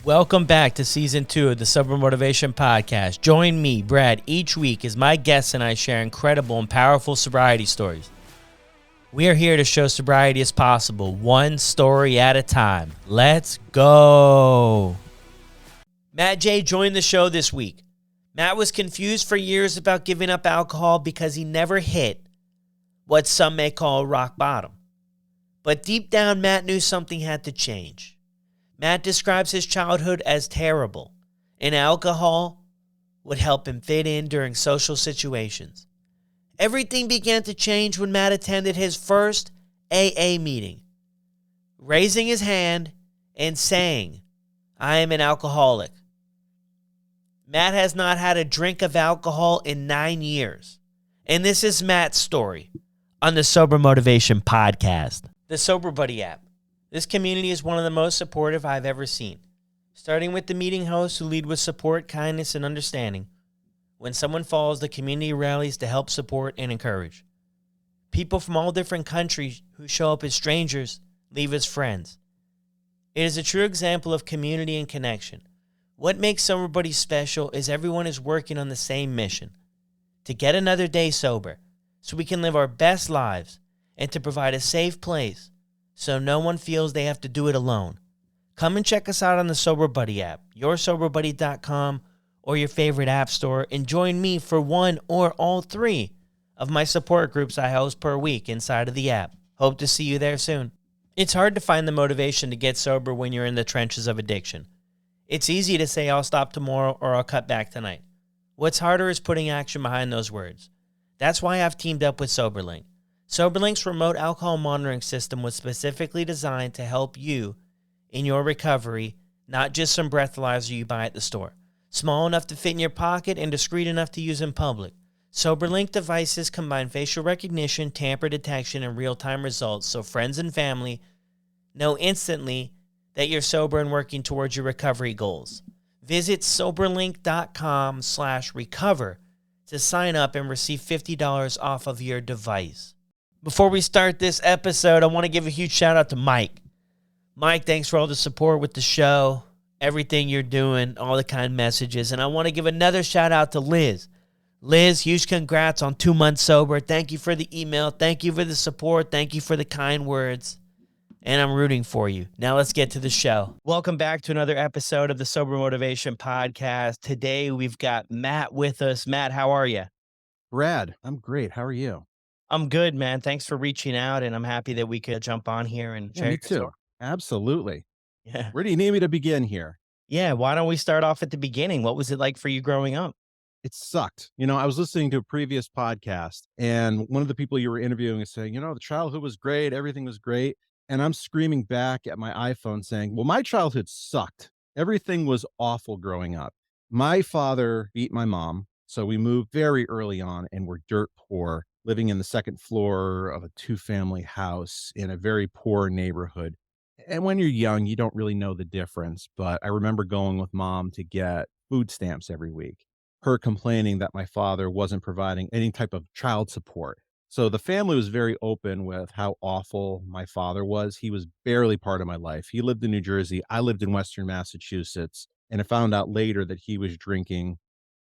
Welcome back to Season 2 of the Sober Motivation Podcast. Join me, Brad, each week as my guests and I share incredible and powerful sobriety stories. We are here to show sobriety is possible, one story at a time. Let's go. Matt J joined the show this week. Matt was confused for years about giving up alcohol because he never hit what some may call rock bottom. But deep down, Matt knew something had to change. Matt describes his childhood as terrible, and alcohol would help him fit in during social situations. Everything began to change when Matt attended his first AA meeting, raising his hand and saying, "I am an alcoholic." Matt has not had a drink of alcohol in 9 years. And this is Matt's story on the Sober Motivation Podcast. The Sober Buddy app. This community is one of the most supportive I've ever seen. Starting with the meeting hosts who lead with support, kindness, and understanding. When someone falls, the community rallies to help support and encourage. People from all different countries who show up as strangers leave as friends. It is a true example of community and connection. What makes Sober Buddy special is everyone is working on the same mission, to get another day sober so we can live our best lives and to provide a safe place so no one feels they have to do it alone. Come and check us out on the Sober Buddy app, yoursoberbuddy.com, or your favorite app store, and join me for one or all three of my support groups I host per week inside of the app. Hope to see you there soon. It's hard to find the motivation to get sober when you're in the trenches of addiction. It's easy to say I'll stop tomorrow or I'll cut back tonight. What's harder is putting action behind those words. That's why I've teamed up with SoberLink. SoberLink's remote alcohol monitoring system was specifically designed to help you in your recovery, not just some breathalyzer you buy at the store. Small enough to fit in your pocket and discreet enough to use in public. SoberLink devices combine facial recognition, tamper detection, and real-time results so friends and family know instantly that you're sober and working towards your recovery goals. Visit soberlink.com/recover to sign up and receive $50 off of your device. Before we start this episode, I want to give a huge shout out to Mike. Mike, thanks for all the support with the show, everything you're doing, all the kind messages. And I want to give another shout out to Liz. Liz, huge congrats on 2 months sober. Thank you for the email. Thank you for the support. Thank you for the kind words. And I'm rooting for you. Now let's get to the show. Welcome back to another episode of the Sober Motivation Podcast. Today we've got Matt with us. Matt, how are you? Brad, I'm great. How are you? I'm good, man. Thanks for reaching out, and I'm happy that we could jump on here and share Me your too. story. Absolutely. Yeah. Where do you need me to begin here? Yeah, why don't we start off at the beginning? What was it like for you growing up? It sucked. I was listening to a previous podcast, and one of the people you were interviewing is saying, the childhood was great. Everything was great. And I'm screaming back at my iPhone saying, well, my childhood sucked. Everything was awful growing up. My father beat my mom. So we moved very early on and were dirt poor, living in the second floor of a 2-family house in a very poor neighborhood. And when you're young, you don't really know the difference. But I remember going with mom to get food stamps every week, her complaining that my father wasn't providing any type of child support. So the family was very open with how awful my father was. He was barely part of my life. He lived in New Jersey. I lived in Western Massachusetts. And I found out later that he was drinking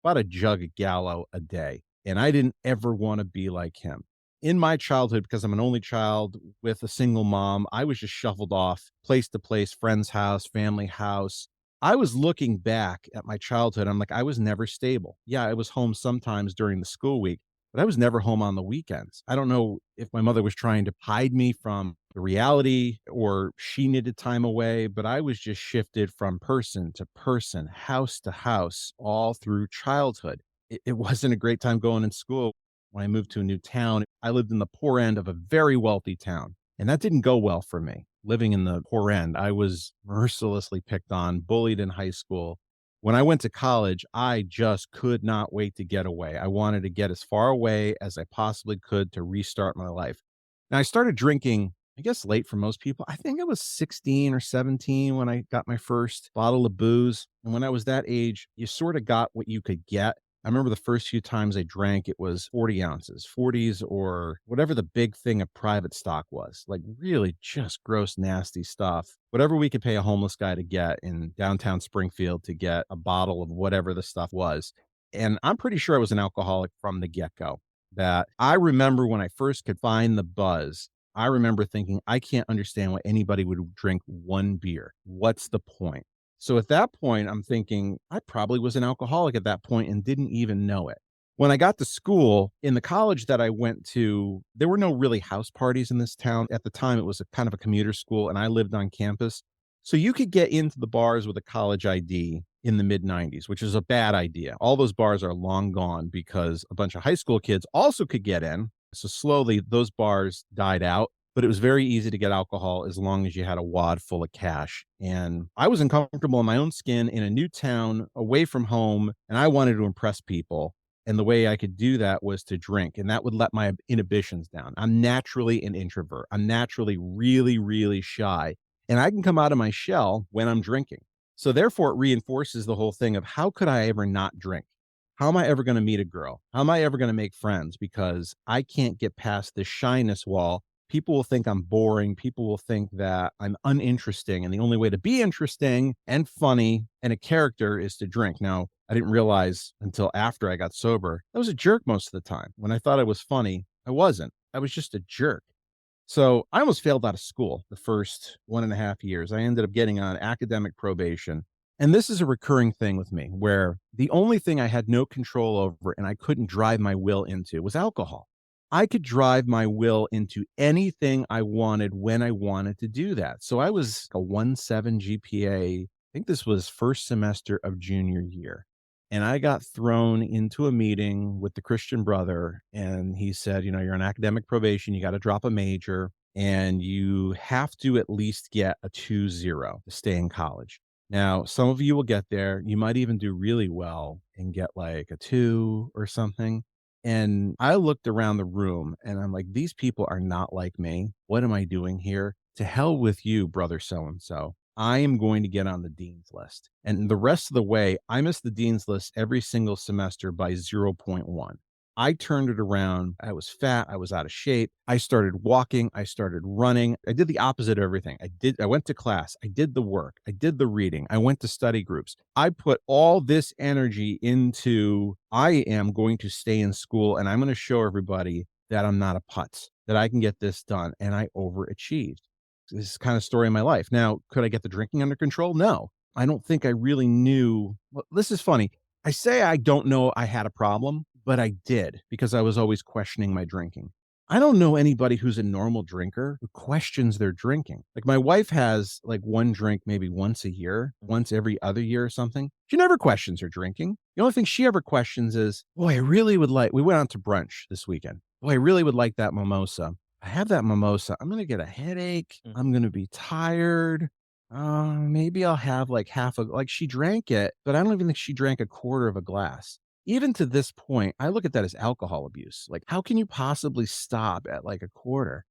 about a jug of Gallo a day. And I didn't ever want to be like him. In my childhood, because I'm an only child with a single mom, I was just shuffled off place to place, friend's house, family house. I was looking back at my childhood. I'm like, I was never stable. Yeah, I was home sometimes during the school week, but I was never home on the weekends. I don't know if my mother was trying to hide me from the reality or she needed time away, but I was just shifted from person to person, house to house, all through childhood. It wasn't a great time going in school. When I moved to a new town, I lived in the poor end of a very wealthy town, and that didn't go well for me. Living in the poor end, I was mercilessly picked on, bullied in high school. When I went to college, I just could not wait to get away. I wanted to get as far away as I possibly could to restart my life. Now, I started drinking, I guess late for most people. I think I was 16 or 17 when I got my first bottle of booze. And when I was that age, you sort of got what you could get. I remember the first few times I drank, it was 40 ounces, 40s, or whatever the big thing of private stock was, like really just gross, nasty stuff. Whatever we could pay a homeless guy to get in downtown Springfield to get a bottle of whatever the stuff was. And I'm pretty sure I was an alcoholic from the get go. That I remember when I first could find the buzz, I remember thinking, I can't understand why anybody would drink one beer. What's the point? So at that point, I'm thinking I probably was an alcoholic at that point and didn't even know it. When I got to school, in the college that I went to, there were no really house parties in this town. At the time, it was a kind of a commuter school, and I lived on campus. So you could get into the bars with a college ID in the mid 90s, which is a bad idea. All those bars are long gone because a bunch of high school kids also could get in. So slowly, those bars died out, but it was very easy to get alcohol as long as you had a wad full of cash. And I was uncomfortable in my own skin in a new town away from home, and I wanted to impress people. And the way I could do that was to drink, and that would let my inhibitions down. I'm naturally an introvert. I'm naturally really, really shy, and I can come out of my shell when I'm drinking. So therefore, it reinforces the whole thing of how could I ever not drink? How am I ever going to meet a girl? How am I ever going to make friends? Because I can't get past the shyness wall. People will think I'm boring. People will think that I'm uninteresting. And the only way to be interesting and funny and a character is to drink. Now, I didn't realize until after I got sober, I was a jerk most of the time. When I thought I was funny, I wasn't. I was just a jerk. So I almost failed out of school the first 1.5 years. I ended up getting on academic probation. And this is a recurring thing with me where the only thing I had no control over and I couldn't drive my will into was alcohol. I could drive my will into anything I wanted when I wanted to do that. So I was a 1.7 GPA. I think this was first semester of junior year. And I got thrown into a meeting with the Christian brother, and he said, you're on academic probation. You got to drop a major, and you have to at least get a 2.0 to stay in college. Now, some of you will get there. You might even do really well and get like a 2 or something. And I looked around the room and I'm like, these people are not like me. What am I doing here? To hell with you, brother so and so. I am going to get on the dean's list. And the rest of the way, I missed the dean's list every single semester by zero point 0.1. I turned it around. I was fat. I was out of shape. I started walking. I started running. I did the opposite of everything. I went to class. I did the work. I did the reading. I went to study groups. I put all this energy into, I am going to stay in school and I'm going to show everybody that I'm not a putz, that I can get this done. And I overachieved. This is kind of story of my life. Now, could I get the drinking under control? No, I don't think I really knew. Well, this is funny. I say I don't know I had a problem, but I did because I was always questioning my drinking. I don't know anybody who's a normal drinker who questions their drinking. Like my wife has like one drink maybe once a year, once every other year or something. She never questions her drinking. The only thing she ever questions is, boy, I really would like, we went out to brunch this weekend. Boy, I really would like that mimosa. I have that mimosa. I'm going to get a headache. I'm going to be tired. Maybe I'll have like like she drank it, but I don't even think she drank a quarter of a glass. Even to this point, I look at that as alcohol abuse. Like, how can you possibly stop at like a quarter?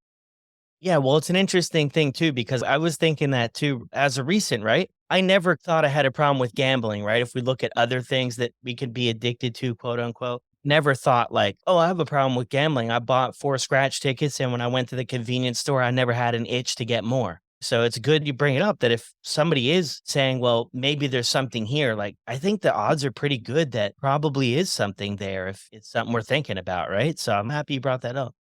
Yeah, well, it's an interesting thing too, because I was thinking that too as a recent, right? I never thought I had a problem with gambling, right? If we look at other things that we could be addicted to, quote unquote, never thought like, oh, I have a problem with gambling. I bought 4 scratch tickets, and when I went to the convenience store, I never had an itch to get more. So it's good you bring it up that if somebody is saying, well, maybe there's something here, like I think the odds are pretty good that probably is something there if it's something we're thinking about, right? So I'm happy you brought that up.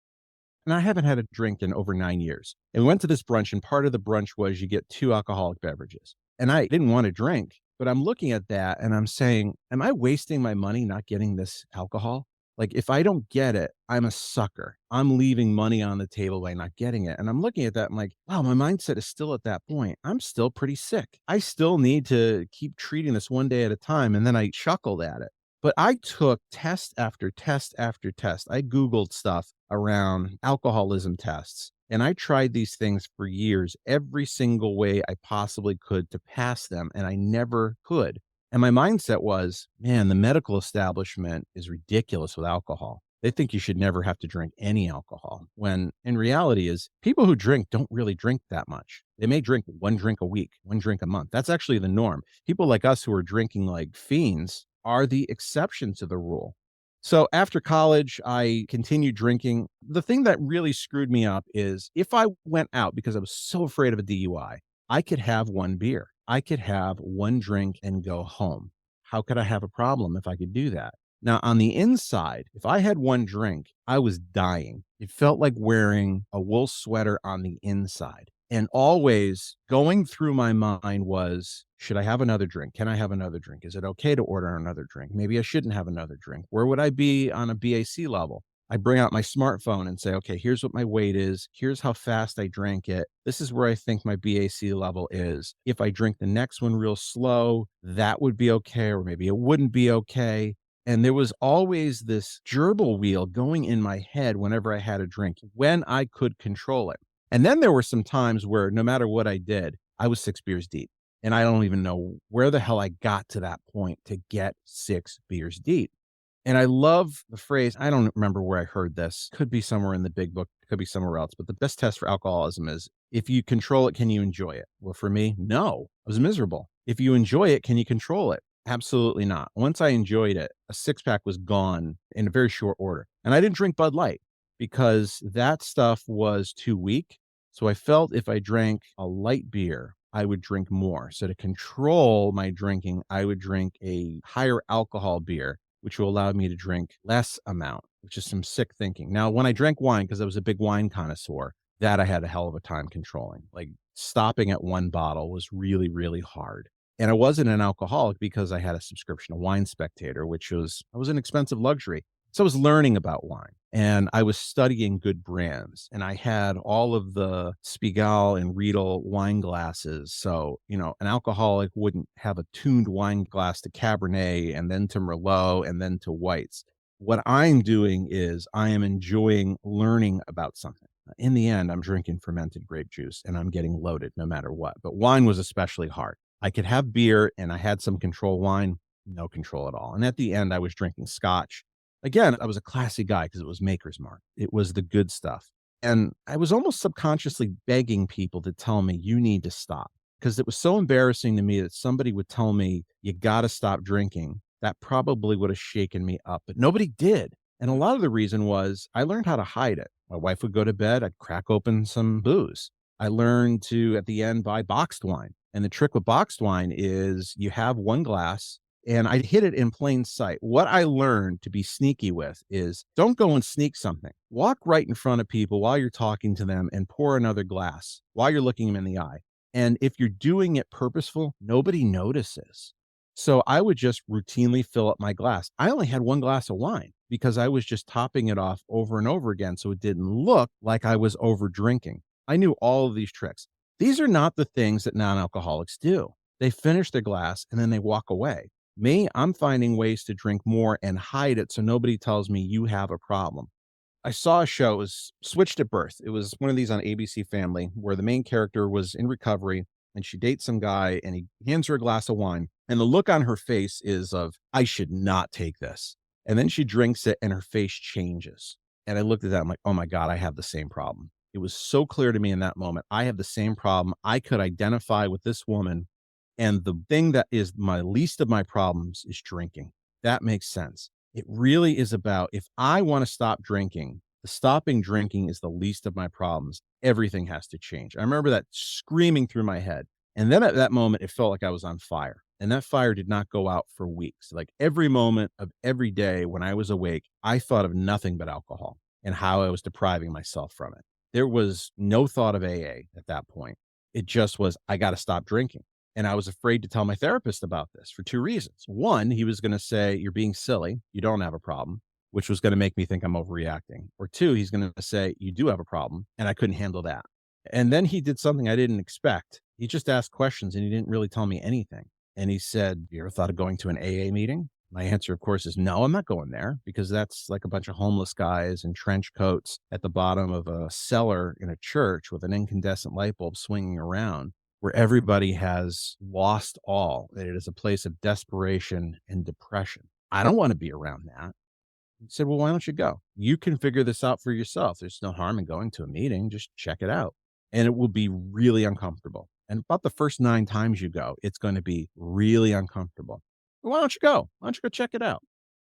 And I haven't had a drink in over 9 years. And we went to this brunch, and part of the brunch was you get 2 alcoholic beverages. And I didn't want to drink, but I'm looking at that and I'm saying, am I wasting my money not getting this alcohol? Like, if I don't get it, I'm a sucker. I'm leaving money on the table by not getting it. And I'm looking at that. I'm like, wow, my mindset is still at that point. I'm still pretty sick. I still need to keep treating this one day at a time. And then I chuckled at it. But I took test after test after test. I Googled stuff around alcoholism tests, and I tried these things for years, every single way I possibly could to pass them, and I never could. And my mindset was, man, the medical establishment is ridiculous with alcohol. They think you should never have to drink any alcohol, when in reality is people who drink don't really drink that much. They may drink one drink a week, one drink a month. That's actually the norm. People like us who are drinking like fiends, are the exception to the rule. So after college, I continued drinking. The thing that really screwed me up is if I went out because I was so afraid of a DUI, I could have one beer. I could have one drink and go home. How could I have a problem if I could do that? Now, on the inside, if I had one drink, I was dying. It felt like wearing a wool sweater on the inside. And always going through my mind was, should I have another drink? Can I have another drink? Is it okay to order another drink? Maybe I shouldn't have another drink. Where would I be on a BAC level? I bring out my smartphone and say, okay, here's what my weight is. Here's how fast I drank it. This is where I think my BAC level is. If I drink the next one real slow, that would be okay, or maybe it wouldn't be okay. And there was always this gerbil wheel going in my head whenever I had a drink, when I could control it. And then there were some times where no matter what I did, I was 6 beers deep. And I don't even know where the hell I got to that point to get 6 beers deep. And I love the phrase, I don't remember where I heard this. Could be somewhere in the big book, could be somewhere else. But the best test for alcoholism is, if you control it, can you enjoy it? Well, for me, no, I was miserable. If you enjoy it, can you control it? Absolutely not. Once I enjoyed it, a 6-pack was gone in a very short order. And I didn't drink Bud Light because that stuff was too weak. So I felt if I drank a light beer, I would drink more. So to control my drinking, I would drink a higher alcohol beer, which will allow me to drink less amount, which is some sick thinking. Now, when I drank wine, because I was a big wine connoisseur, that I had a hell of a time controlling. Like, stopping at one bottle was really, really hard. And I wasn't an alcoholic because I had a subscription to Wine Spectator, which was an expensive luxury. So I was learning about wine and I was studying good brands, and I had all of the Spiegel and Riedel wine glasses. So, an alcoholic wouldn't have a tuned wine glass to Cabernet and then to Merlot and then to whites. What I'm doing is I am enjoying learning about something. In the end, I'm drinking fermented grape juice and I'm getting loaded no matter what. But wine was especially hard. I could have beer and I had some control. Wine, no control at all. And at the end, I was drinking scotch. Again, I was a classy guy because it was Maker's Mark. It was the good stuff. And I was almost subconsciously begging people to tell me, you need to stop. Because it was so embarrassing to me that somebody would tell me, you got to stop drinking. That probably would have shaken me up, but nobody did. And a lot of the reason was I learned how to hide it. My wife would go to bed, I'd crack open some booze. I learned to, at the end, buy boxed wine. And the trick with boxed wine is you have one glass, and I hid it in plain sight. What I learned to be sneaky with is, don't go and sneak something. Walk right in front of people while you're talking to them and pour another glass while you're looking them in the eye. And if you're doing it purposeful, nobody notices. So I would just routinely fill up my glass. I only had one glass of wine because I was just topping it off over and over again, so it didn't look like I was over drinking. I knew all of these tricks. These are not the things that non-alcoholics do. They finish their glass and then they walk away. Me, I'm finding ways to drink more and hide it so nobody tells me you have a problem. I saw a show, it was Switched at Birth. It was one of these on ABC Family where the main character was in recovery and she dates some guy and he hands her a glass of wine. And the look on her face is of, I should not take this. And then she drinks it and her face changes. And I looked at that, I'm like, oh my God, I have the same problem. It was so clear to me in that moment. I have the same problem. I could identify with this woman. And the thing that is my least of my problems is drinking. That makes sense. It really is about, if I want to stop drinking, the stopping drinking is the least of my problems. Everything has to change. I remember that screaming through my head. And then at that moment, it felt like I was on fire. And that fire did not go out for weeks. Like every moment of every day when I was awake, I thought of nothing but alcohol and how I was depriving myself from it. There was no thought of AA at that point. It just was, I got to stop drinking. And I was afraid to tell my therapist about this for 2 reasons. One, he was going to say, you're being silly. You don't have a problem, which was going to make me think I'm overreacting. Or 2, he's going to say, you do have a problem. And I couldn't handle that. And then he did something I didn't expect. He just asked questions and he didn't really tell me anything. And he said, you ever thought of going to an AA meeting? My answer, of course, is no, I'm not going there, because that's like a bunch of homeless guys in trench coats at the bottom of a cellar in a church with an incandescent light bulb swinging around, where everybody has lost all. It is a place of desperation and depression. I don't want to be around that. He said, well, why don't you go? You can figure this out for yourself. There's no harm in going to a meeting. Just check it out. And it will be really uncomfortable. And about the first 9 times you go, it's going to be really uncomfortable. Why don't you go? Why don't you go check it out?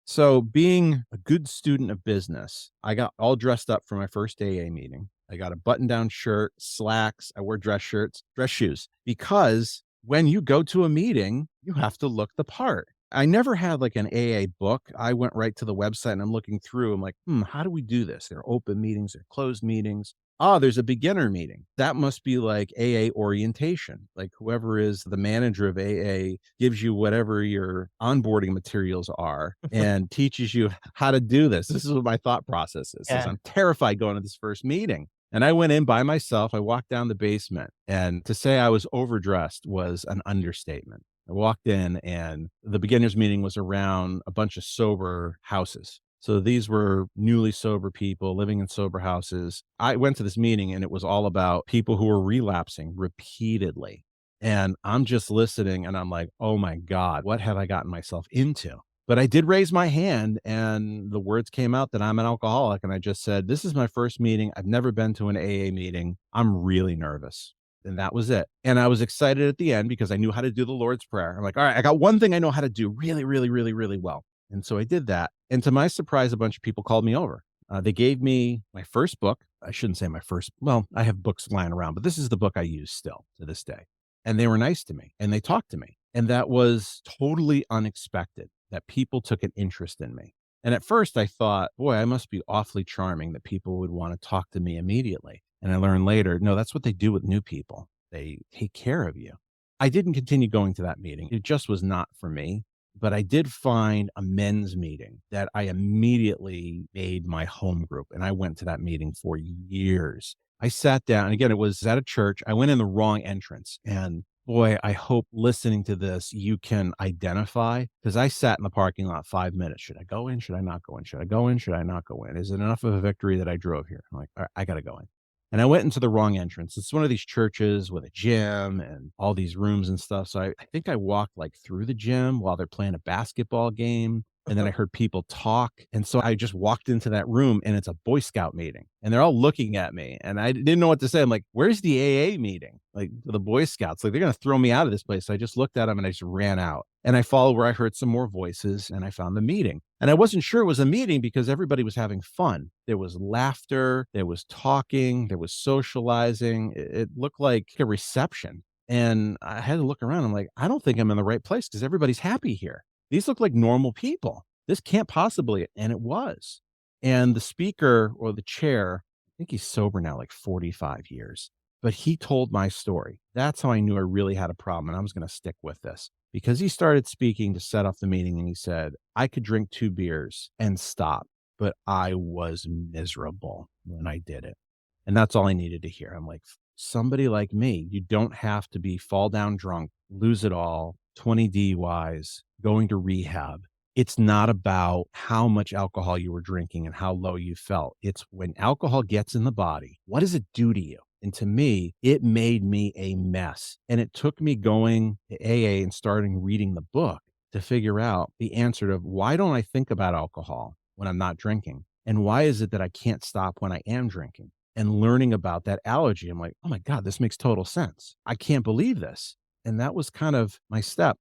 So, being a good student of business, I got all dressed up for my first AA meeting. I got a button down shirt, slacks. I wore dress shirts, dress shoes, because when you go to a meeting, you have to look the part. I never had like an AA book. I went right to the website and I'm looking through. I'm like, how do we do this? There are open meetings, there are closed meetings. Oh, there's a beginner meeting. That must be like AA orientation. Like whoever is the manager of AA gives you whatever your onboarding materials are and teaches you how to do this. This is what my thought process is Yeah. I'm terrified going to this first meeting. And I went in by myself. I walked down the basement, and to say I was overdressed was an understatement. I walked in and the beginners meeting was around a bunch of sober houses. So these were newly sober people living in sober houses. I went to this meeting and it was all about people who were relapsing repeatedly. And I'm just listening and I'm like, oh my God, what have I gotten myself into? But I did raise my hand and the words came out that I'm an alcoholic. And I just said, this is my first meeting. I've never been to an AA meeting. I'm really nervous. And that was it. And I was excited at the end because I knew how to do the Lord's Prayer. I'm like, all right, I got one thing I know how to do really, really, really, really well. And so I did that. And to my surprise, a bunch of people called me over. They gave me my first book. I shouldn't say my first. Well, I have books lying around, but this is the book I use still to this day. And they were nice to me and they talked to me. And that was totally unexpected that people took an interest in me. And at first I thought, boy, I must be awfully charming that people would want to talk to me immediately. And I learned later, no, that's what they do with new people. They take care of you. I didn't continue going to that meeting. It just was not for me. But I did find a men's meeting that I immediately made my home group. And I went to that meeting for years. I sat down, and again, it was at a church. I went in the wrong entrance. And boy, I hope listening to this, you can identify, because I sat in the parking lot 5 minutes. Should I go in? Should I not go in? Should I go in? Should I not go in? Is it enough of a victory that I drove here? I'm like, all right, I got to go in. And I went into the wrong entrance. It's one of these churches with a gym and all these rooms and stuff. So I think I walked like through the gym while they're playing a basketball game. And then I heard people talk. And so I just walked into that room and it's a Boy Scout meeting and they're all looking at me. And I didn't know what to say. I'm like, where's the AA meeting? Like the Boy Scouts, like they're going to throw me out of this place. So I just looked at them and I just ran out. And I followed where I heard some more voices and I found the meeting. And I wasn't sure it was a meeting because everybody was having fun. There was laughter, there was talking, there was socializing. It looked like a reception. And I had to look around. I'm like, I don't think I'm in the right place because everybody's happy here. These look like normal people. This can't possibly. And it was. And the speaker or the chair, I think he's sober now, like 45 years, but he told my story. That's how I knew I really had a problem and I was going to stick with this because he started speaking to set off the meeting and he said, I could drink 2 beers and stop, but I was miserable when I did it. And that's all I needed to hear. I'm like, somebody like me, you don't have to be fall down drunk, lose it all, 20 DUIs, going to rehab. It's not about how much alcohol you were drinking and how low you felt. It's when alcohol gets in the body, what does it do to you? And to me, it made me a mess. And it took me going to AA and starting reading the book to figure out the answer to why don't I think about alcohol when I'm not drinking? And why is it that I can't stop when I am drinking? And learning about that allergy, I'm like, oh my God, this makes total sense. I can't believe this. And that was kind of my step.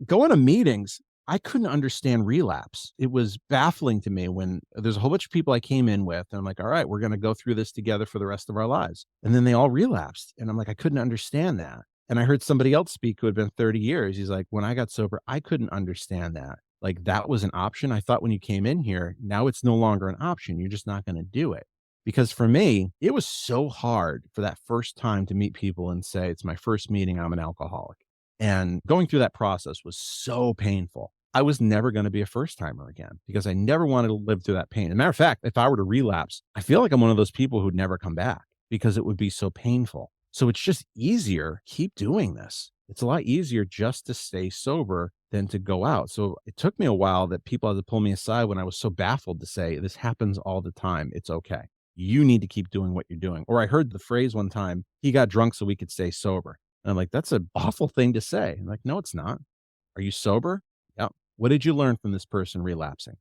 Going to meetings, I couldn't understand relapse. It was baffling to me when there's a whole bunch of people I came in with, and I'm like, all right, we're going to go through this together for the rest of our lives. And then they all relapsed. And I'm like, I couldn't understand that. And I heard somebody else speak who had been 30 years. He's like, when I got sober, I couldn't understand that. Like that was an option. I thought when you came in here, now it's no longer an option. You're just not going to do it. Because for me, it was so hard for that first time to meet people and say, it's my first meeting, I'm an alcoholic. And going through that process was so painful. I was never going to be a first timer again because I never wanted to live through that pain. As a matter of fact, if I were to relapse, I feel like I'm one of those people who'd never come back because it would be so painful. So it's just easier, keep doing this. It's a lot easier just to stay sober than to go out. So it took me a while that people had to pull me aside when I was so baffled to say, this happens all the time. It's okay. You need to keep doing what you're doing. Or I heard the phrase one time, he got drunk so we could stay sober. And I'm like, that's an awful thing to say. I'm like, no, it's not. Are you sober? Yeah. What did you learn from this person relapsing?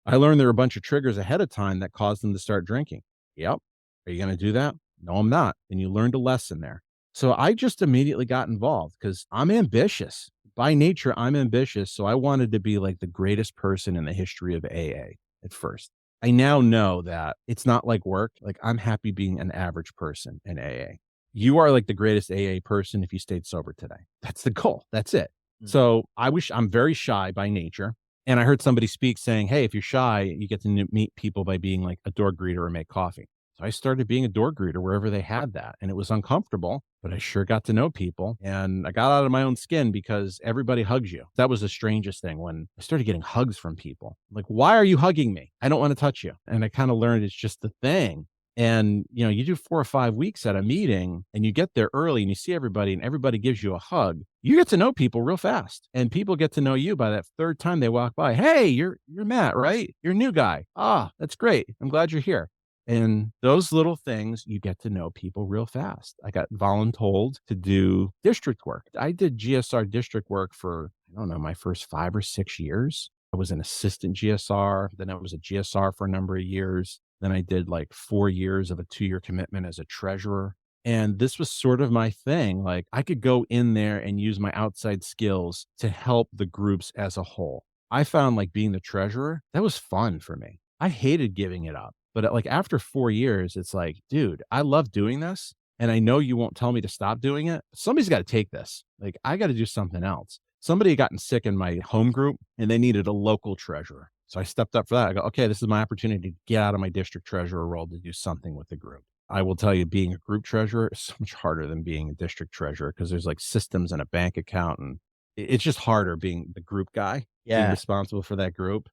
I learned there were a bunch of triggers ahead of time that caused them to start drinking. Yep. Are you going to do that? No, I'm not. And you learned a lesson there. So I just immediately got involved because I'm ambitious. by nature, I'm ambitious. So I wanted to be like the greatest person in the history of AA at first. I now know that it's not like work. Like I'm happy being an average person in AA. You are like the greatest AA person if you stayed sober today. That's the goal. That's it. Mm. So I'm very shy by nature. And I heard somebody speak saying, hey, if you're shy, you get to meet people by being like a door greeter or make coffee. So I started being a door greeter wherever they had that. And it was uncomfortable, but I sure got to know people. And I got out of my own skin because everybody hugs you. That was the strangest thing when I started getting hugs from people. Like, why are you hugging me? I don't want to touch you. And I kind of learned it's just the thing. And, you do 4 or 5 weeks at a meeting and you get there early and you see everybody and everybody gives you a hug. You get to know people real fast and people get to know you by that third time they walk by. Hey, you're Matt, right? You're a new guy. Ah, that's great. I'm glad you're here. And those little things, you get to know people real fast. I got voluntold to do district work. I did GSR district work for, I don't know, my first 5 or 6 years. I was an assistant GSR. Then I was a GSR for a number of years. Then I did like 4 years of a 2-year commitment as a treasurer. And this was sort of my thing. Like I could go in there and use my outside skills to help the groups as a whole. I found like being the treasurer, that was fun for me. I hated giving it up. But like after 4 years, it's like, dude, I love doing this. And I know you won't tell me to stop doing it. Somebody's got to take this. Like I got to do something else. Somebody had gotten sick in my home group and they needed a local treasurer. So I stepped up for that. I go, okay, this is my opportunity to get out of my district treasurer role to do something with the group. I will tell you, being a group treasurer is so much harder than being a district treasurer because there's like systems and a bank account. And it's just harder being the group guy, being Yeah. responsible for that group.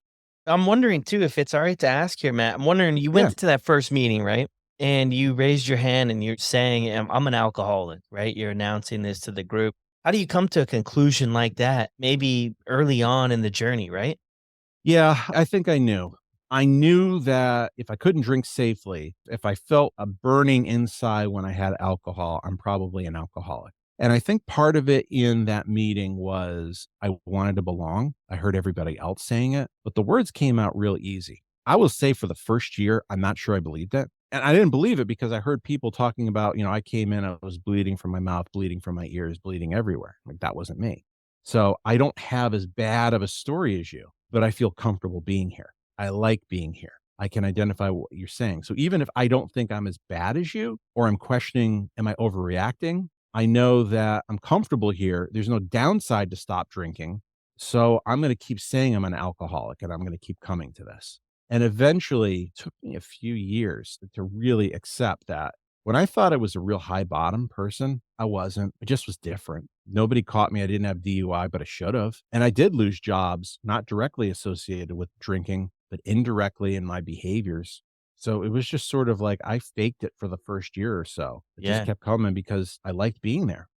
I'm wondering too, if it's all right to ask here, Matt. I'm wondering, you Yeah. went to that first meeting, right? And you raised your hand and you're saying, I'm an alcoholic, right? You're announcing this to the group. How do you come to a conclusion like that? Maybe early on in the journey, right? Yeah, I think I knew. I knew that if I couldn't drink safely, if I felt a burning inside when I had alcohol, I'm probably an alcoholic. And I think part of it in that meeting was I wanted to belong. I heard everybody else saying it, but the words came out real easy. I will say for the first year, I'm not sure I believed it. And I didn't believe it because I heard people talking about, I came in, I was bleeding from my mouth, bleeding from my ears, bleeding everywhere. Like that wasn't me. So I don't have as bad of a story as you, but I feel comfortable being here. I like being here. I can identify what you're saying. So even if I don't think I'm as bad as you, or I'm questioning, am I overreacting? I know that I'm comfortable here. There's no downside to stop drinking. So I'm going to keep saying I'm an alcoholic and I'm going to keep coming to this. And eventually it took me a few years to really accept that when I thought I was a real high bottom person, I wasn't. I just was different. Nobody caught me. I didn't have DUI, but I should have. And I did lose jobs, not directly associated with drinking, but indirectly in my behaviors. So it was just sort of like I faked it for the first year or so. It just Yeah. kept coming because I liked being there.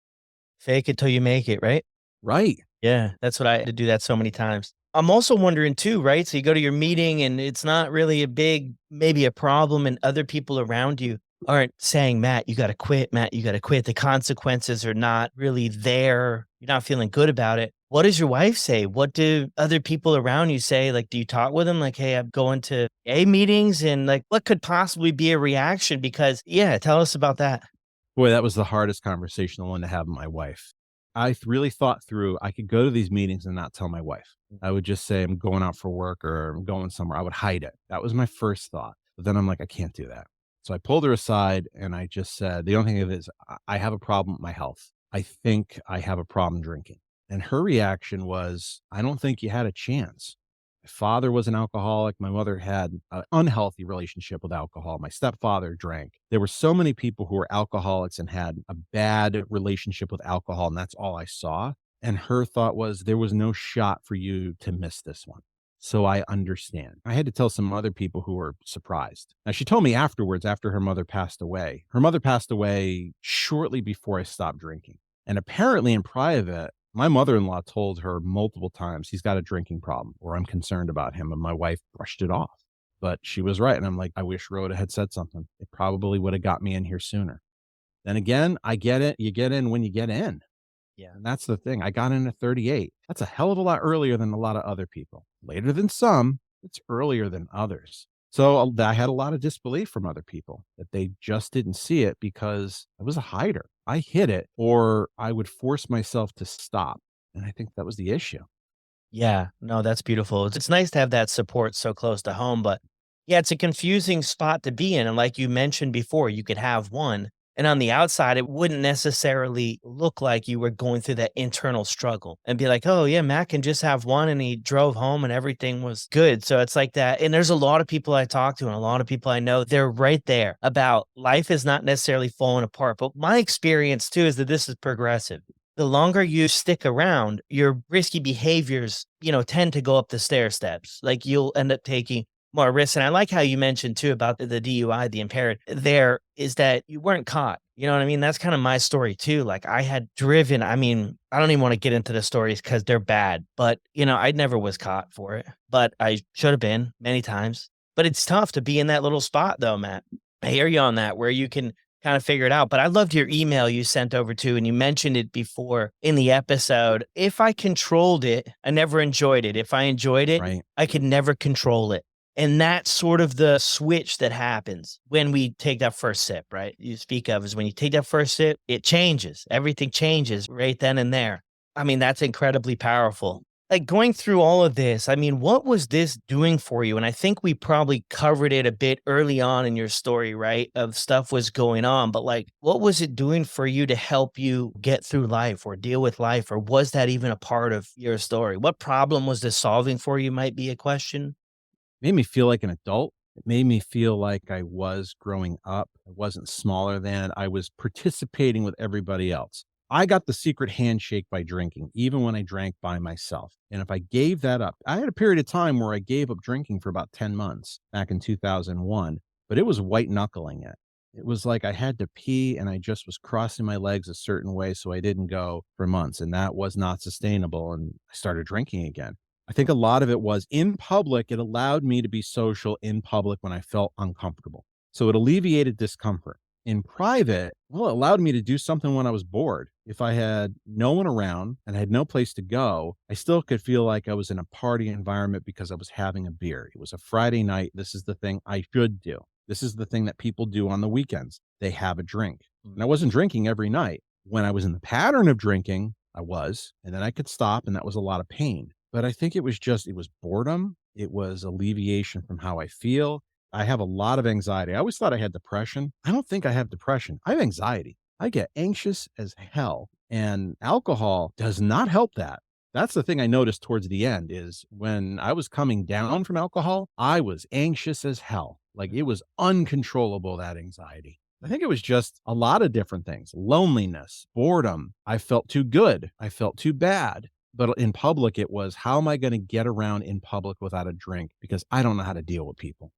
Fake it till you make it, right? Right. Yeah. That's what I had to do that so many times. I'm also wondering too, right? So you go to your meeting and it's not really a big, maybe a problem, and other people around you aren't saying, Matt, you got to quit. Matt, you got to quit. The consequences are not really there. You're not feeling good about it. What does your wife say? What do other people around you say? Like, do you talk with them? Like, hey, I'm going to A meetings, and like, what could possibly be a reaction? Because, yeah, tell us about that. Boy, that was the hardest conversation, the one to have with my wife. Really thought through, I could go to these meetings and not tell my wife. I would just say I'm going out for work or I'm going somewhere. I would hide it. That was my first thought. But then I'm like, I can't do that. So I pulled her aside and I just said, the only thing of it is I have a problem with my health. I think I have a problem drinking. And her reaction was, I don't think you had a chance. My father was an alcoholic. My mother had an unhealthy relationship with alcohol. My stepfather drank. There were so many people who were alcoholics and had a bad relationship with alcohol, and that's all I saw. And her thought was, there was no shot for you to miss this one. So I understand. I had to tell some other people who were surprised. Now, she told me afterwards, after her mother passed away. Her mother passed away shortly before I stopped drinking. And apparently in private, my mother-in-law told her multiple times, he's got a drinking problem or I'm concerned about him. And my wife brushed it off. But she was right. And I'm like, I wish Rhoda had said something. It probably would have got me in here sooner. Then again, I get it. You get in when you get in. Yeah. And that's the thing. I got in at 38. That's a hell of a lot earlier than a lot of other people. Later than some, it's earlier than others. So I had a lot of disbelief from other people that they just didn't see it because I was a hider. I hid it or I would force myself to stop. And I think that was the issue. Yeah, no, that's beautiful. It's nice to have that support so close to home, but yeah, it's a confusing spot to be in. And like you mentioned before, you could have one, and on the outside, it wouldn't necessarily look like you were going through that internal struggle and be like, oh, yeah, Matt can just have one and he drove home and everything was good. So it's like that. And there's a lot of people I talk to and a lot of people I know, they're right there about life is not necessarily falling apart. But my experience too is that this is progressive. The longer you stick around, your risky behaviors, tend to go up the stair steps. Like you'll end up taking more risks. And I like how you mentioned too about the DUI, the impaired there is that you weren't caught. You know what I mean? That's kind of my story too. Like I had driven, I mean, I don't even want to get into the stories because they're bad, but I never was caught for it, but I should have been many times. But it's tough to be in that little spot though, Matt. I hear you on that where you can kind of figure it out. But I loved your email you sent over to, and you mentioned it before in the episode. If I controlled it, I never enjoyed it. If I enjoyed it, Right. I could never control it. And that's sort of the switch that happens when we take that first sip, right? You speak of is when you take that first sip, it changes. Everything changes right then and there. I mean, that's incredibly powerful. Like going through all of this, I mean, what was this doing for you? And I think we probably covered it a bit early on in your story, right? Of stuff was going on, but like, what was it doing for you to help you get through life or deal with life? Or was that even a part of your story? What problem was this solving for you? Might be a question. Made me feel like an adult. It made me feel like I was growing up. I wasn't smaller than, I was participating with everybody else. I got the secret handshake by drinking, even when I drank by myself. And if I gave that up, I had a period of time where I gave up drinking for about 10 months back in 2001, but it was white knuckling it. It was like I had to pee and I just was crossing my legs a certain way so I didn't go for months. And that was not sustainable. And I started drinking again. I think a lot of it was in public, it allowed me to be social in public when I felt uncomfortable. So it alleviated discomfort. In private, well, it allowed me to do something when I was bored. If I had no one around and I had no place to go, I still could feel like I was in a party environment because I was having a beer. It was a Friday night. This is the thing I should do. This is the thing that people do on the weekends. They have a drink. And I wasn't drinking every night. When I was in the pattern of drinking, I was, and then I could stop, and that was a lot of pain. But I think it was boredom. It was alleviation from how I feel. I have a lot of anxiety. I always thought I had depression. I don't think I have depression. I have anxiety. I get anxious as hell, and alcohol does not help that. That's the thing I noticed towards the end is when I was coming down from alcohol, I was anxious as hell. Like it was uncontrollable, that anxiety. I think it was just a lot of different things, loneliness, boredom. I felt too good. I felt too bad. But in public, it was, how am I going to get around in public without a drink? Because I don't know how to deal with people.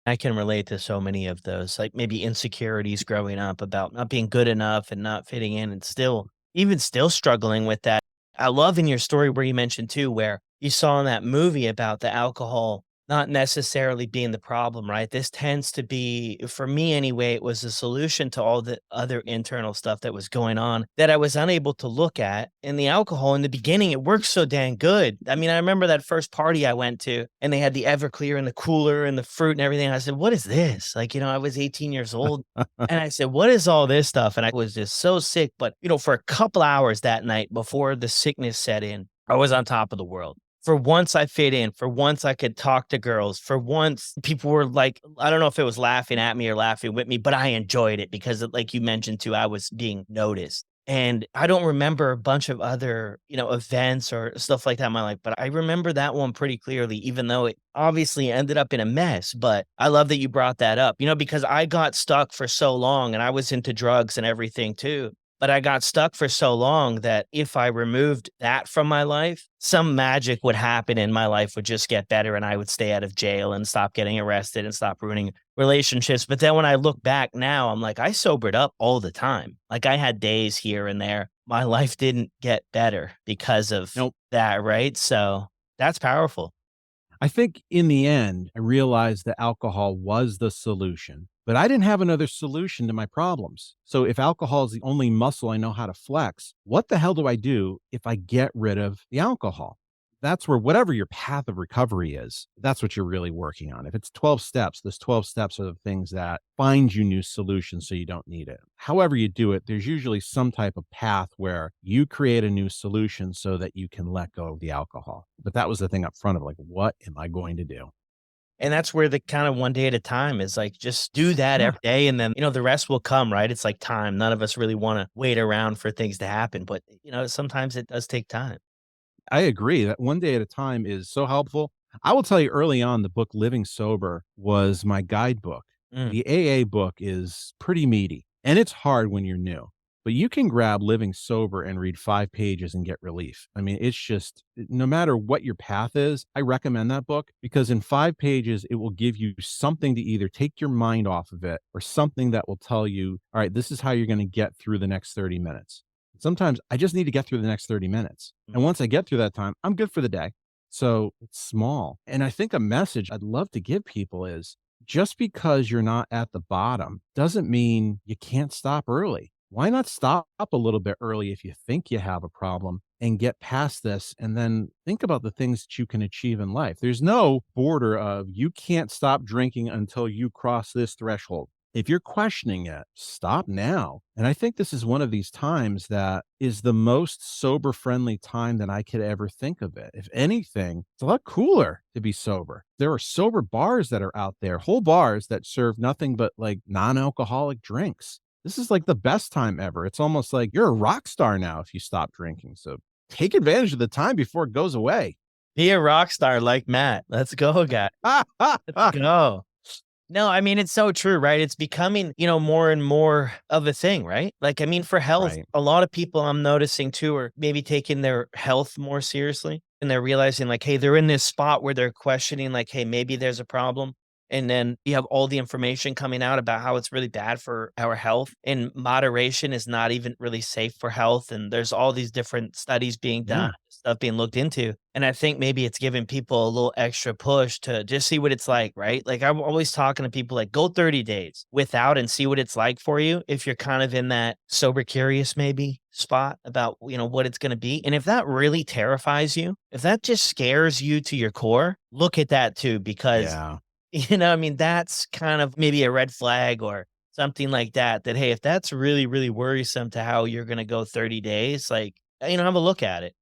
I can relate to so many of those, like maybe insecurities growing up about not being good enough and not fitting in and still, even still struggling with that. I love in your story where you mentioned too, where you saw in that movie about the alcohol not necessarily being the problem, right? This tends to be, for me anyway, it was a solution to all the other internal stuff that was going on that I was unable to look at. And the alcohol in the beginning, it worked so dang good. I mean, I remember that first party I went to and they had the Everclear and the cooler and the fruit and everything. I said, what is this? Like, I was 18 years old and I said, what is all this stuff? And I was just so sick. But, for a couple hours that night before the sickness set in, I was on top of the world. For once I fit in, for once I could talk to girls, for once people were like, I don't know if it was laughing at me or laughing with me, but I enjoyed it because like you mentioned too, I was being noticed. And I don't remember a bunch of other, events or stuff like that in my life, but I remember that one pretty clearly, even though it obviously ended up in a mess. But I love that you brought that up, because I got stuck for so long and I was into drugs and everything too. But I got stuck for so long that if I removed that from my life, some magic would happen and my life would just get better and I would stay out of jail and stop getting arrested and stop ruining relationships. But then when I look back now, I'm like, I sobered up all the time. Like I had days here and there. My life didn't get better because of Nope. that, right? So that's powerful. I think in the end, I realized that alcohol was the solution, but I didn't have another solution to my problems. So if alcohol is the only muscle I know how to flex, what the hell do I do if I get rid of the alcohol? that's where whatever your path of recovery is, that's what you're really working on. If it's 12 steps, those 12 steps are the things that find you new solutions so you don't need it. However you do it, there's usually some type of path where you create a new solution so that you can let go of the alcohol. But that was the thing up front of like, what am I going to do? And that's where the kind of one day at a time is like, just do that Yeah. every day. And then, the rest will come, right? It's like time. None of us really want to wait around for things to happen. But, sometimes it does take time. I agree that one day at a time is so helpful. I will tell you early on, the book Living Sober was my guidebook. Mm. The AA book is pretty meaty and it's hard when you're new, but you can grab Living Sober and read 5 pages and get relief. I mean, it's just no matter what your path is, I recommend that book because in 5 pages, it will give you something to either take your mind off of it or something that will tell you, all right, this is how you're going to get through the next 30 minutes. Sometimes I just need to get through the next 30 minutes. And once I get through that time, I'm good for the day. So it's small. And I think a message I'd love to give people is just because you're not at the bottom doesn't mean you can't stop early. Why not stop a little bit early if you think you have a problem and get past this and then think about the things that you can achieve in life? There's no border of you can't stop drinking until you cross this threshold. If you're questioning it, stop now. And I think this is one of these times that is the most sober friendly time that I could ever think of it. If anything, it's a lot cooler to be sober. There are sober bars that are out there, whole bars that serve nothing but like non alcoholic drinks. This is like the best time ever. It's almost like you're a rock star now if you stop drinking. So take advantage of the time before it goes away. Be a rock star like Matt. Let's go, guy. Let's go. No, I mean, it's so true, right? It's becoming, more and more of a thing, right? Like, I mean, for health, Right. a lot of people I'm noticing too are maybe taking their health more seriously and they're realizing like, hey, they're in this spot where they're questioning, like, hey, maybe there's a problem. And then you have all the information coming out about how it's really bad for our health and moderation is not even really safe for health. And there's all these different studies being done, Yeah. stuff being looked into. And I think maybe it's giving people a little extra push to just see what it's like, right? Like I'm always talking to people like go 30 days without and see what it's like for you if you're kind of in that sober curious maybe spot about, what it's going to be. And if that really terrifies you, if that just scares you to your core, look at that too because Yeah. I mean, that's kind of maybe a red flag or something like that, that, hey, if that's really, really worrisome to how you're going to go 30 days, like, have a look at it.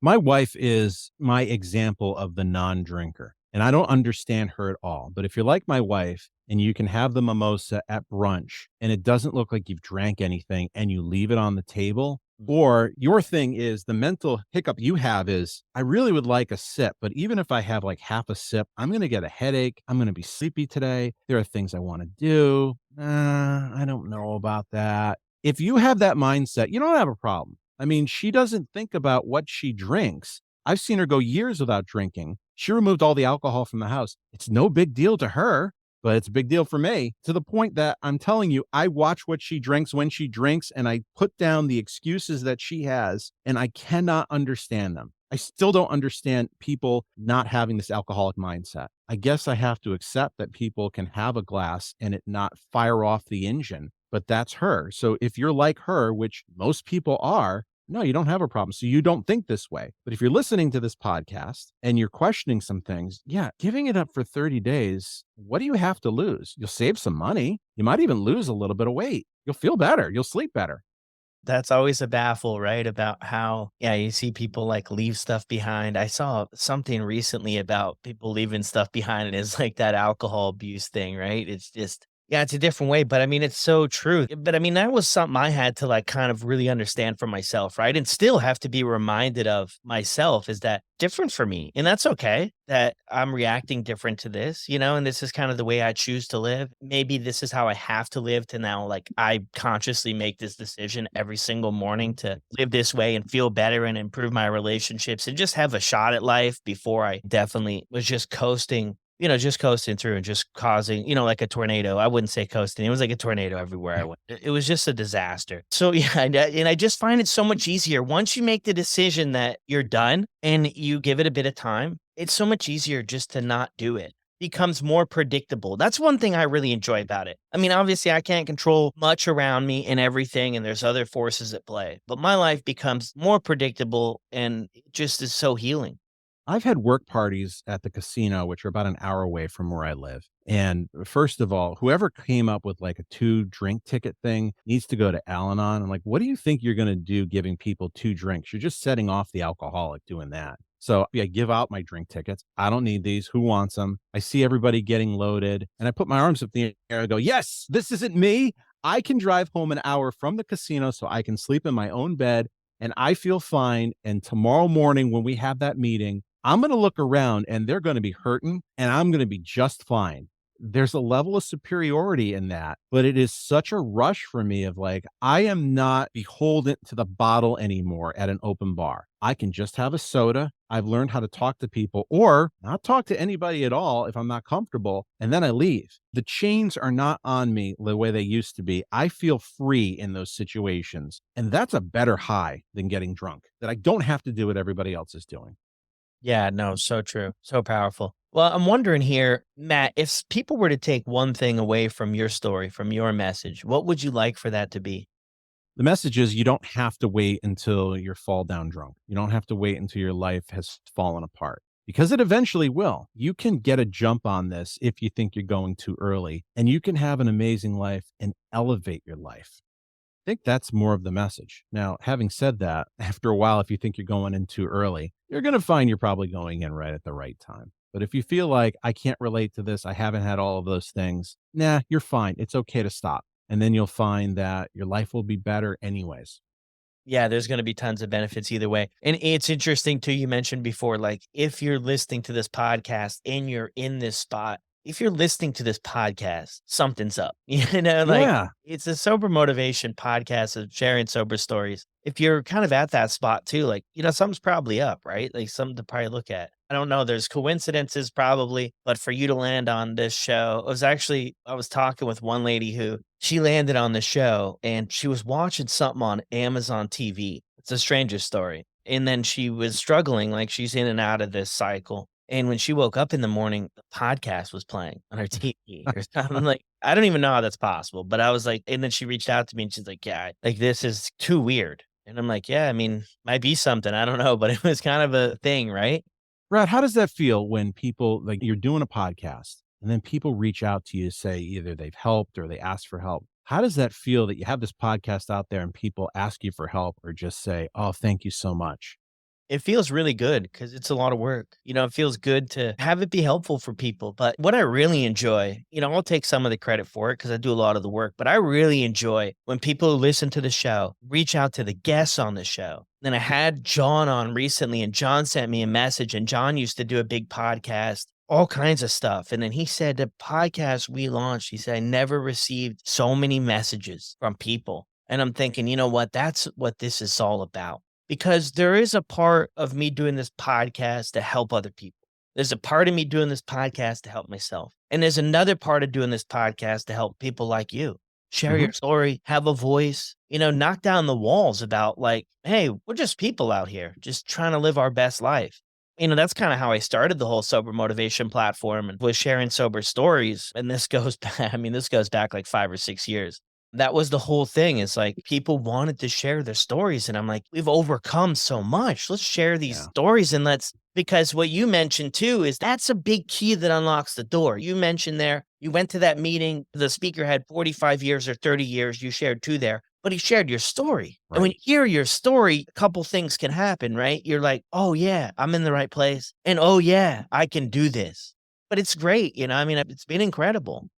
My wife is my example of the non-drinker, and I don't understand her at all. But if you're like my wife and you can have the mimosa at brunch and it doesn't look like you've drank anything and you leave it on the table, or your thing is the mental hiccup you have is, I really would like a sip, but even if I have like half a sip, I'm going to get a headache. I'm going to be sleepy today. There are things I want to do. I don't know about that. If you have that mindset, you don't have a problem. I mean, she doesn't think about what she drinks. I've seen her go years without drinking. She removed all the alcohol from the house. It's no big deal to her, but it's a big deal for me to the point that I'm telling you, I watch what she drinks when she drinks and I put down the excuses that she has and I cannot understand them. I still don't understand people not having this alcoholic mindset. I guess I have to accept that people can have a glass and it not fire off the engine, but that's her. So if you're like her, which most people are, no, you don't have a problem. So you don't think this way. But if you're listening to this podcast and you're questioning some things, yeah, giving it up for 30 days, what do you have to lose? You'll save some money. You might even lose a little bit of weight. You'll feel better. You'll sleep better. That's always a baffle, right? About how, yeah, you see people like leave stuff behind. I saw something recently about people leaving stuff behind and it's like that alcohol abuse thing, right? It's just, yeah, it's a different way, but I mean, it's so true. But I mean, that was something I had to like kind of really understand for myself, right? And still have to be reminded of myself is that different for me. And that's okay that I'm reacting different to this, and this is kind of the way I choose to live. Maybe this is how I have to live to now, like I consciously make this decision every single morning to live this way and feel better and improve my relationships and just have a shot at life before I definitely was just coasting just coasting through and just causing, like a tornado. I wouldn't say coasting. It was like a tornado everywhere I went. It was just a disaster. So yeah, and I just find it so much easier once you make the decision that you're done and you give it a bit of time. It's so much easier just to not do it. Becomes more predictable. That's one thing I really enjoy about it. I mean, obviously I can't control much around me and everything, and there's other forces at play, but my life becomes more predictable and it just is so healing. I've had work parties at the casino, which are about an hour away from where I live. And first of all, whoever came up with like a 2 drink ticket thing needs to go to Al Anon. I'm like, what do you think you're going to do giving people 2 drinks? You're just setting off the alcoholic doing that. So yeah, give out my drink tickets. I don't need these. Who wants them? I see everybody getting loaded and I put my arms up in the air. I go, yes, this isn't me. I can drive home an hour from the casino so I can sleep in my own bed and I feel fine. And tomorrow morning when we have that meeting, I'm going to look around and they're going to be hurting and I'm going to be just fine. There's a level of superiority in that, but it is such a rush for me of like, I am not beholden to the bottle anymore at an open bar. I can just have a soda. I've learned how to talk to people or not talk to anybody at all if I'm not comfortable. And then I leave. The chains are not on me the way they used to be. I feel free in those situations. And that's a better high than getting drunk, that I don't have to do what everybody else is doing. Yeah, no, so true. So powerful. Well, I'm wondering here, Matt, if people were to take one thing away from your story, from your message, what would you like for that to be? The message is you don't have to wait until you're fall down drunk. You don't have to wait until your life has fallen apart because it eventually will. You can get a jump on this if you think you're going too early, and you can have an amazing life and elevate your life. I think that's more of the message. Now, having said that, after a while, if you think you're going in too early, you're going to find you're probably going in right at the right time. But if you feel like I can't relate to this, I haven't had all of those things, nah, you're fine. It's okay to stop. And then you'll find that your life will be better anyways. Yeah, there's gonna be tons of benefits either way. And it's interesting too, you mentioned before, like if you're listening to this podcast and you're in this spot, if you're listening to this podcast, something's up. You know, like Yeah. it's a sober motivation podcast of sharing sober stories. If you're kind of at that spot too, like, something's probably up, right? Like something to probably look at. I don't know. There's coincidences probably, but for you to land on this show, I was talking with one lady who she landed on the show and she was watching something on Amazon TV. It's a stranger story. And then she was struggling, like she's in and out of this cycle. And when she woke up in the morning, the podcast was playing on her TV or something. I'm like, I don't even know how that's possible. But I was like, and then she reached out to me and she's like, yeah, like this is too weird. And I'm like, yeah, I mean, might be something. I don't know. But it was kind of a thing, right? Brad, how does that feel when people like you're doing a podcast and then people reach out to you, say either they've helped or they ask for help? How does that feel that you have this podcast out there and people ask you for help or just say, oh, thank you so much? It feels really good because it's a lot of work. It feels good to have it be helpful for people. But what I really enjoy, I'll take some of the credit for it because I do a lot of the work, but I really enjoy when people who listen to the show reach out to the guests on the show. Then I had John on recently, and John sent me a message, and John used to do a big podcast, all kinds of stuff. And then he said, the podcast we launched, he said, I never received so many messages from people. And I'm thinking, you know what? That's what this is all about because there is a part of me doing this podcast to help other people. There's a part of me doing this podcast to help myself. And there's another part of doing this podcast to help people like you. Share Mhm. your story, have a voice, knock down the walls about like, hey, we're just people out here just trying to live our best life. That's kind of how I started the whole sober motivation platform and was sharing sober stories. And this goes back, this goes back like 5 or 6 years. That was the whole thing. It's like people wanted to share their stories. And I'm like, we've overcome so much. Let's share these Yeah. stories because what you mentioned too is that's a big key that unlocks the door. You mentioned there, you went to that meeting, the speaker had 45 years or 30 years, you shared two there, but he shared your story. And when Right. you hear your story, a couple things can happen, right? You're like, oh yeah, I'm in the right place. And oh yeah, I can do this. But it's great. It's been incredible.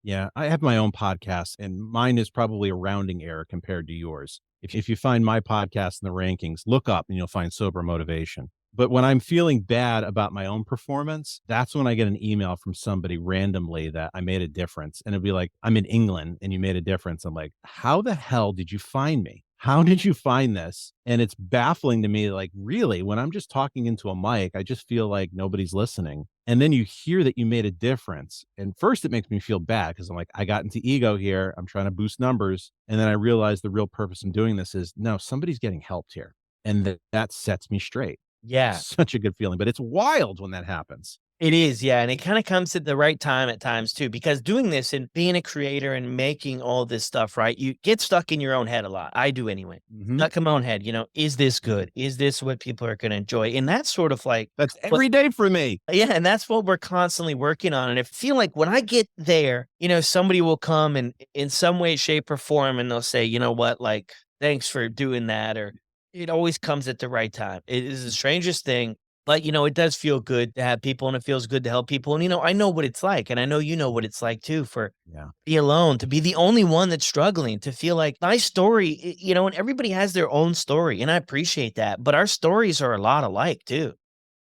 Yeah. I have my own podcast and mine is probably a rounding error compared to yours. If you find my podcast in the rankings, look up and you'll find sober motivation. But when I'm feeling bad about my own performance, that's when I get an email from somebody randomly that I made a difference. And it'd be like, I'm in England and you made a difference. I'm like, how the hell did you find me? How did you find this? And it's baffling to me. Like, really, when I'm just talking into a mic, I just feel like nobody's listening. And then you hear that you made a difference. And first, it makes me feel bad because I'm like, I got into ego here. I'm trying to boost numbers. And then I realize the real purpose in doing this is no, somebody's getting helped here. And that sets me straight. Yeah. Such a good feeling, but it's wild when that happens. It is, yeah, and it kinda comes at the right time at times too, because doing this and being a creator and making all this stuff, right, you get stuck in your own head a lot. I do anyway. Mhm. Stuck in my own head, is this good? Is this what people are gonna enjoy? And that's sort of like That's what every day for me. yeah, and that's what we're constantly working on, and I feel like when I get there, somebody will come and in some way, shape, or form, and they'll say, "You know what, like, thanks for doing that," or it always comes at the right time. It is the strangest thing, but, it does feel good to have people, and it feels good to help people, and, I know what it's like, and I know you know what it's like too for Yeah. be alone, to be the only one that's struggling, to feel like my story, and everybody has their own story, and I appreciate that, but our stories are a lot alike too.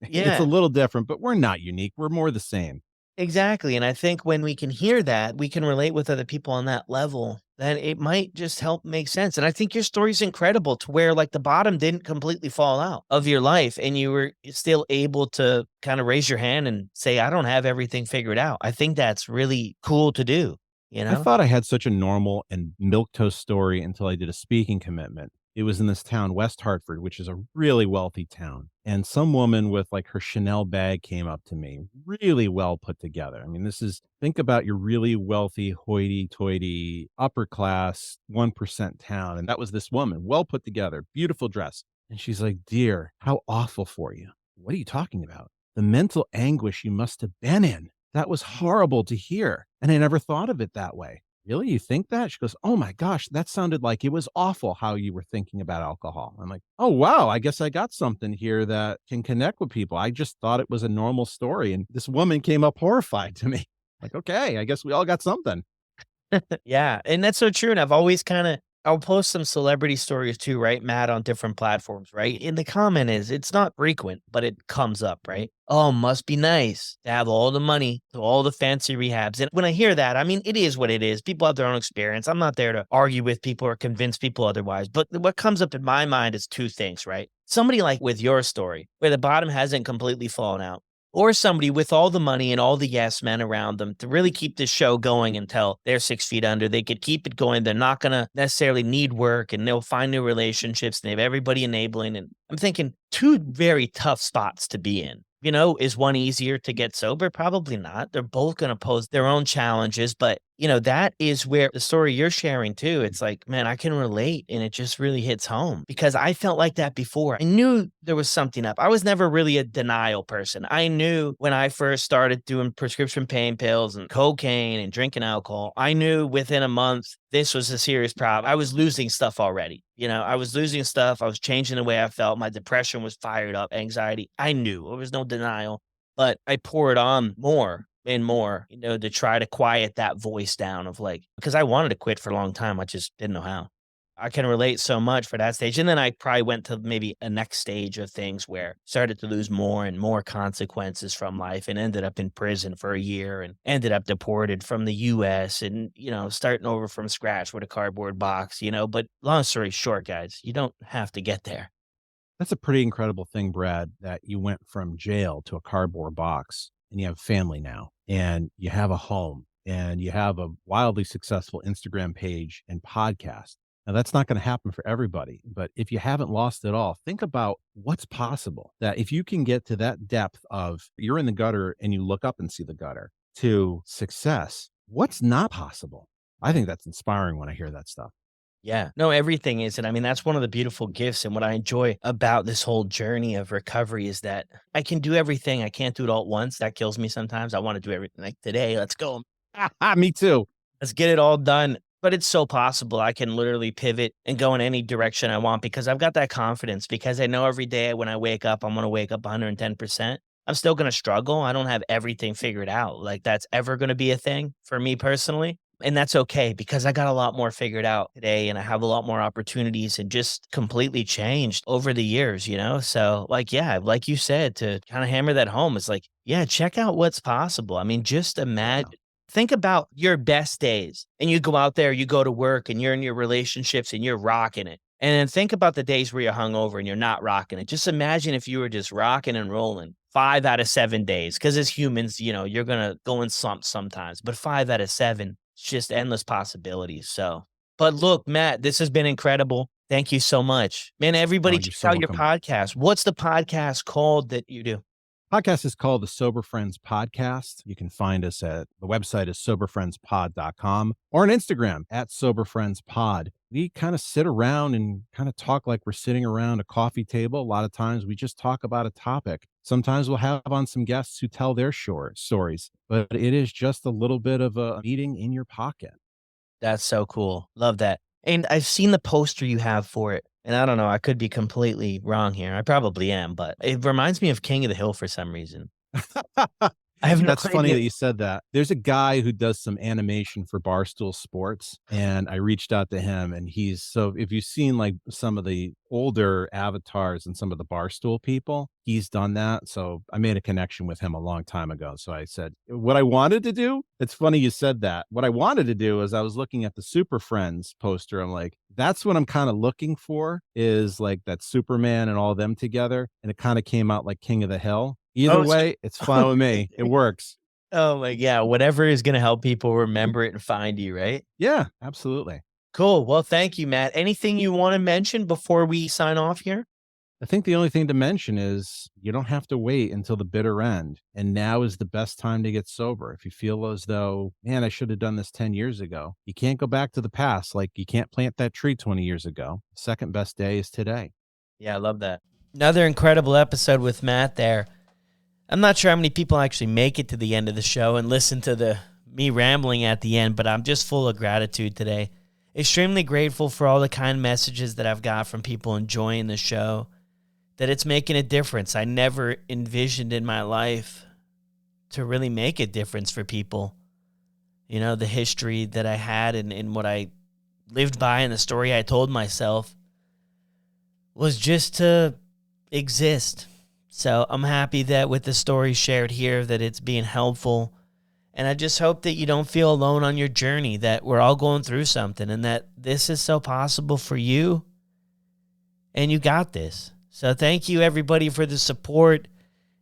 It's a Yeah. little different, but we're not unique. We're more the same. Exactly, and I think when we can hear that, we can relate with other people on that level, then it might just help make sense, and I think your story's incredible to where, like, the bottom didn't completely fall out of your life, and you were still able to kinda raise your hand and say, "I don't have everything figured out." I think that's really cool to do, you I know? thought I had such a normal and milquetoast story until I did a speaking commitment. It was in this town, West Hartford, which is a really wealthy town. And some woman with like her Chanel bag came up to me, really well put together. I mean, think about your really wealthy, hoity toity, upper class, 1% town. And that was this woman, well put together, beautiful dress. And she's like, "Dear, how awful for you. What are you talking about? The mental anguish you must have been in. That was horrible to hear, and I never thought of it that way." "Really? You think that?" She goes, "Oh my gosh, that sounded like it was awful how you were thinking about alcohol." I'm like, "Oh, wow, I guess I got something here that can connect with people. I just thought it was a normal story." And this woman came up horrified to me. Like, "Okay, I guess we all got something." Yeah, and that's so true, and I'll post some celebrity stories too, right, Matt, on different platforms, right? And the comment is, it's not frequent, but it comes up, right? "Oh, must be nice to have all the money, to all the fancy rehabs." And when I hear that, I mean, it is what it is. People have their own experience. I'm not there to argue with people or convince people otherwise. But what comes up in my mind is two things, right? Somebody like with your story, where the bottom hasn't completely fallen out, or somebody with all the money and all the yes men around them to really keep this show going until they're 6 feet under. They could keep it going. They're not going to necessarily need work and they'll find new relationships and they have everybody enabling. And I'm thinking two very tough spots to be in. Is one easier to get sober? Probably not. They're both going to pose their own challenges, but that is where the story you're sharing too. It's like, man, I can relate and it just really hits home because I felt like that before. I knew there was something up. I was never really a denial person. I knew when I first started doing prescription pain pills and cocaine and drinking alcohol, I knew within a month this was a serious problem. I was losing stuff already. I was losing stuff. I was changing the way I felt. My depression was fired up, anxiety. I knew there was no denial, but I poured on more and more, to try to quiet that voice down of like, because I wanted to quit for a long time. I just didn't know how. I can relate so much for that stage. And then I probably went to maybe a next stage of things where started to lose more and more consequences from life and ended up in prison for a year and ended up deported from the US and, starting over from scratch with a cardboard box, but long story short, guys, you don't have to get there. That's a pretty incredible thing, Brad, that you went from jail to a cardboard box and you have family now and you have a home and you have a wildly successful Instagram page and podcast. Now, that's not going to happen for everybody, but if you haven't lost it all, think about what's possible. That if you can get to that depth of you're in the gutter and you look up and see the gutter to success, what's not possible? I think that's inspiring when I hear that stuff. Yeah. No, everything is. And I mean, that's one of the beautiful gifts. And what I enjoy about this whole journey of recovery is that I can do everything. I can't do it all at once. That kills me sometimes. I want to do everything like today. Let's go. Me too. Let's get it all done. But it's so possible. I can literally pivot and go in any direction I want because I've got that confidence because I know every day when I wake up, I'm going to wake up 110%. I'm still going to struggle. I don't have everything figured out. Like that's ever going to be a thing for me personally. And that's okay because I got a lot more figured out today and I have a lot more opportunities and just completely changed over the years. So, like, yeah, like you said, to kind of hammer that home, it's like, yeah, check out what's possible. I mean, just Yeah. imagine, think about your best days and you go out there, you go to work and you're in your relationships and you're rocking it. And then think about the days where you're hungover and you're not rocking it. Just imagine if you were just rocking and rolling 5 out of 7 days. Because as humans, you're going to go in slumps sometimes, but 5 out of 7, it's just endless possibilities. So, but look, Matt, this has been incredible. Thank you so much. Man, everybody you're check so out your welcome. podcast. What's the podcast called that you do? Podcast is called the Sober Friends Podcast. You can find us at the website is soberfriendspod.com or on Instagram at soberfriendspod. We kind of sit around and kind of talk like we're sitting around a coffee table. A lot of times we just talk about a topic. Sometimes we'll have on some guests who tell their short stories, but it is just a little bit of a meeting in your pocket. That's so cool. Love that. And I've seen the poster you have for it. And I don't know, I could be completely wrong here. I probably am, but it reminds me of King of the Hill for some reason. I have no That's funny idea. that you said that. There's a guy who does some animation for Barstool Sports, and I reached out to him, and if you've seen like some of the older avatars and some of the Barstool people, he's done that. So I made a connection with him a long time ago. So I said, what I wanted to do, it's funny you said that. What I wanted to do is I was looking at the Super Friends poster. I'm like, that's what I'm kind of looking for, is like that Superman and all of them together. And it kind of came out like King of the Hill. Either way, it's fine with me. It works. Oh my, yeah, whatever is gonna help people remember it and find you, right? Yeah, absolutely. Cool. Well, thank you, Matt. Anything you wanna mention before we sign off here? I think the only thing to mention is you don't have to wait until the bitter end. And now is the best time to get sober. If you feel as though, man, I should have done this 10 years ago, you can't go back to the past. Like you can't plant that tree 20 years ago. Second best day is today. Yeah, I love that. Another incredible episode with Matt there. I'm not sure how many people actually make it to the end of the show and listen to me rambling at the end, but I'm just full of gratitude today. Extremely grateful for all the kind messages that I've got from people enjoying the show, that it's making a difference. I never envisioned in my life to really make a difference for people. You know, the history that I had and what I lived by and the story I told myself was just to exist. So I'm happy that with the story shared here that it's being helpful. And I just hope that you don't feel alone on your journey, that we're all going through something and that this is so possible for you and you got this. So thank you everybody for the support.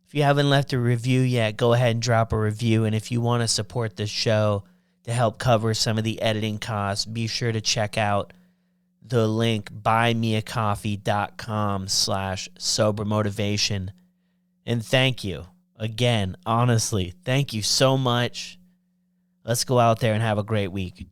If you haven't left a review yet, go ahead and drop a review. And if you want to support the show to help cover some of the editing costs, be sure to check out the link buymeacoffee.com/sobermotivation. And thank you again, honestly, thank you so much. Let's go out there and have a great week.